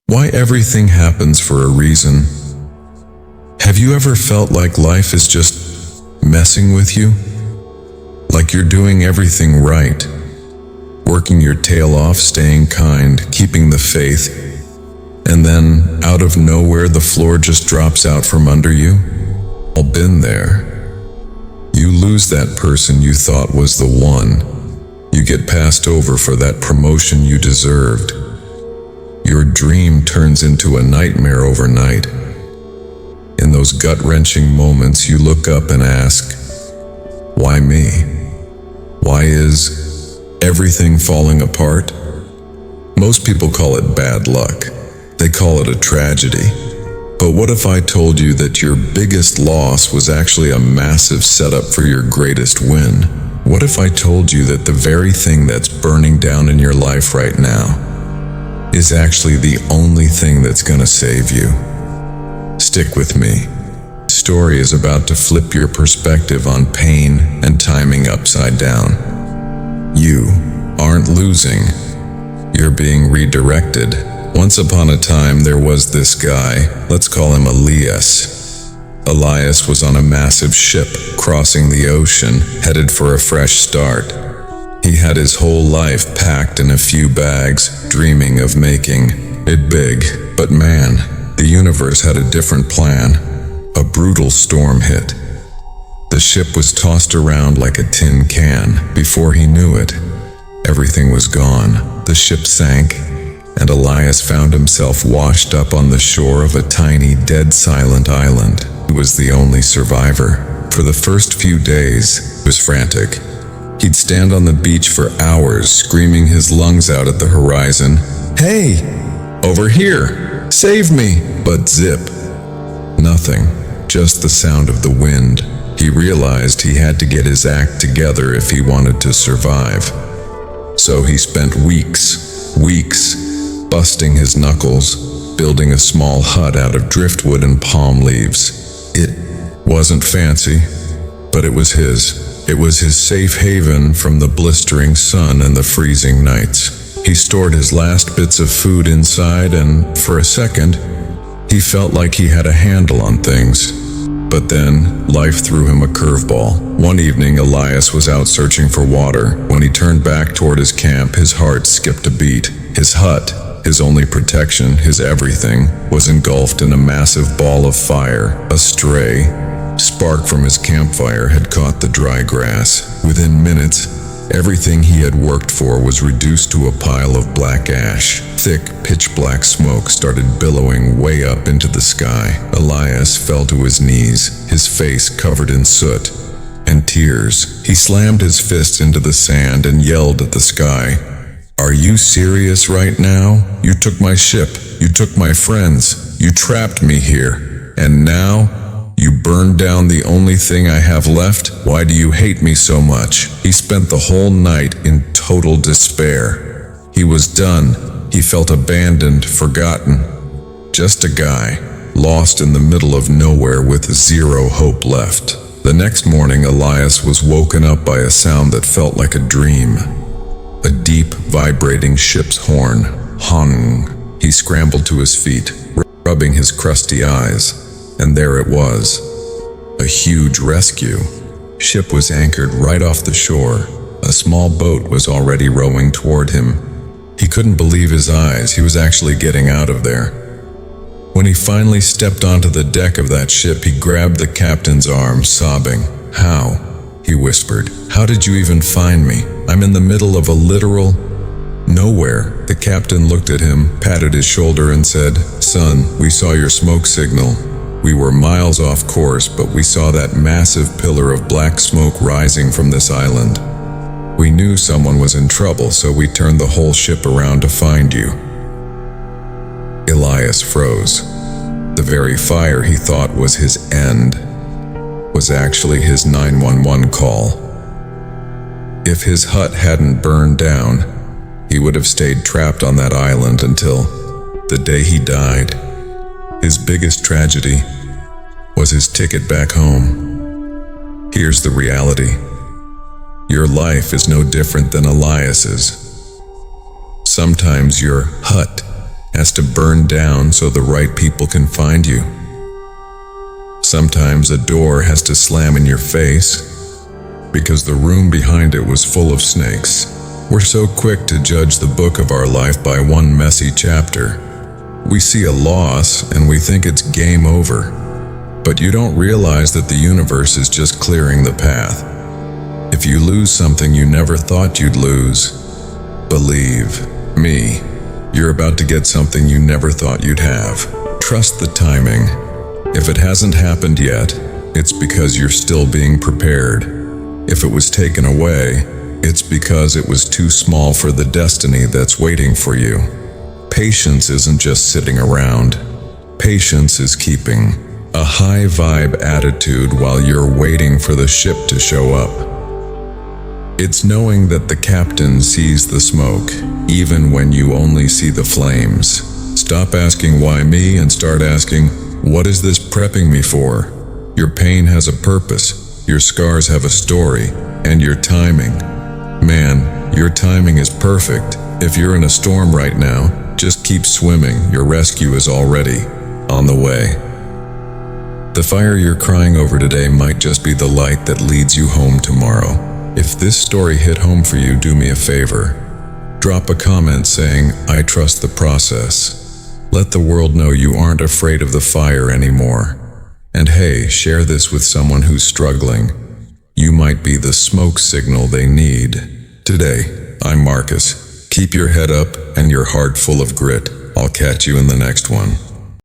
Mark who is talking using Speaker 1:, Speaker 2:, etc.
Speaker 1: Why everything happens for a reason. Have you ever felt like life is just messing with you? Like you're doing everything right, working your tail off, staying kind, keeping the faith, and then out of nowhere the floor just drops out from under you? I've been there. You lose that person you thought was the one. You get passed over for that promotion you deserved. Your dream turns into a nightmare overnight. In those gut-wrenching moments, you look up and ask, why me? Why is everything falling apart? Most people call it bad luck. They call it a tragedy. But what if I told you that your biggest loss was actually a massive setup for your greatest win? What if I told you that the very thing that's burning down in your life right now is actually the only thing that's gonna save you? Stick with me. The story is about to flip your perspective on pain and timing upside down. You aren't losing. You're being redirected. Once upon a time, there was this guy. Let's call him Elias. Elias was on a massive ship crossing the ocean, headed for a fresh start. He had his whole life packed in a few bags, dreaming of making it big. But man, the universe had a different plan. A brutal storm hit. The ship was tossed around like a tin can. Before he knew it, everything was gone. The ship sank, and Elias found himself washed up on the shore of a tiny, dead silent island. He was the only survivor. For the first few days, he was frantic. He'd stand on the beach for hours, screaming his lungs out at the horizon, "Hey! Over here! Save me!" But zip. Nothing. Just the sound of the wind. He realized he had to get his act together if he wanted to survive. So he spent weeks, busting his knuckles, building a small hut out of driftwood and palm leaves. It wasn't fancy, but it was his. It was his safe haven from the blistering sun and the freezing nights. He stored his last bits of food inside, and for a second, he felt like he had a handle on things. But then, life threw him a curveball. One evening, Elias was out searching for water. When he turned back toward his camp, his heart skipped a beat. His hut, his only protection, his everything, was engulfed in a massive ball of fire. A stray spark from his campfire had caught the dry grass. Within minutes, everything he had worked for was reduced to a pile of black ash. Thick, pitch-black smoke started billowing way up into the sky. Elias fell to his knees, his face covered in soot and tears. He slammed his fists into the sand and yelled at the sky, "Are you serious right now? You took my ship, you took my friends, you trapped me here, and now you burned down the only thing I have left? Why do you hate me so much?" He spent the whole night in total despair. He was done. He felt abandoned, forgotten. Just a guy, lost in the middle of nowhere with zero hope left. The next morning, Elias was woken up by a sound that felt like a dream. A deep, vibrating ship's horn. Hung. He scrambled to his feet, rubbing his crusty eyes. And there it was, a huge rescue. Ship was anchored right off the shore. A small boat was already rowing toward him. He couldn't believe his eyes. He was actually getting out of there. When he finally stepped onto the deck of that ship, he grabbed the captain's arm, sobbing. "How?" he whispered. "How did you even find me? I'm in the middle of a literal nowhere." The captain looked at him, patted his shoulder and said, "Son, we saw your smoke signal. We were miles off course, but we saw that massive pillar of black smoke rising from this island. We knew someone was in trouble, so we turned the whole ship around to find you." Elias froze. The very fire he thought was his end was actually his 911 call. If his hut hadn't burned down, he would have stayed trapped on that island until the day he died. His biggest tragedy was his ticket back home. Here's the reality. Your life is no different than Elias's. Sometimes your hut has to burn down so the right people can find you. Sometimes a door has to slam in your face because the room behind it was full of snakes. We're so quick to judge the book of our life by one messy chapter. We see a loss and we think it's game over. But you don't realize that the universe is just clearing the path. If you lose something you never thought you'd lose, believe me, you're about to get something you never thought you'd have. Trust the timing. If it hasn't happened yet, it's because you're still being prepared. If it was taken away, it's because it was too small for the destiny that's waiting for you. Patience isn't just sitting around. Patience is keeping a high vibe attitude while you're waiting for the ship to show up. It's knowing that the captain sees the smoke, even when you only see the flames. Stop asking why me and start asking, what is this prepping me for? Your pain has a purpose, your scars have a story, and your timing. Man, your timing is perfect. If you're in a storm right now, just keep swimming, your rescue is already on the way. The fire you're crying over today might just be the light that leads you home tomorrow. If this story hit home for you, do me a favor. Drop a comment saying, I trust the process. Let the world know you aren't afraid of the fire anymore. And hey, share this with someone who's struggling. You might be the smoke signal they need. Today, I'm Marcus. Keep your head up and your heart full of grit. I'll catch you in the next one.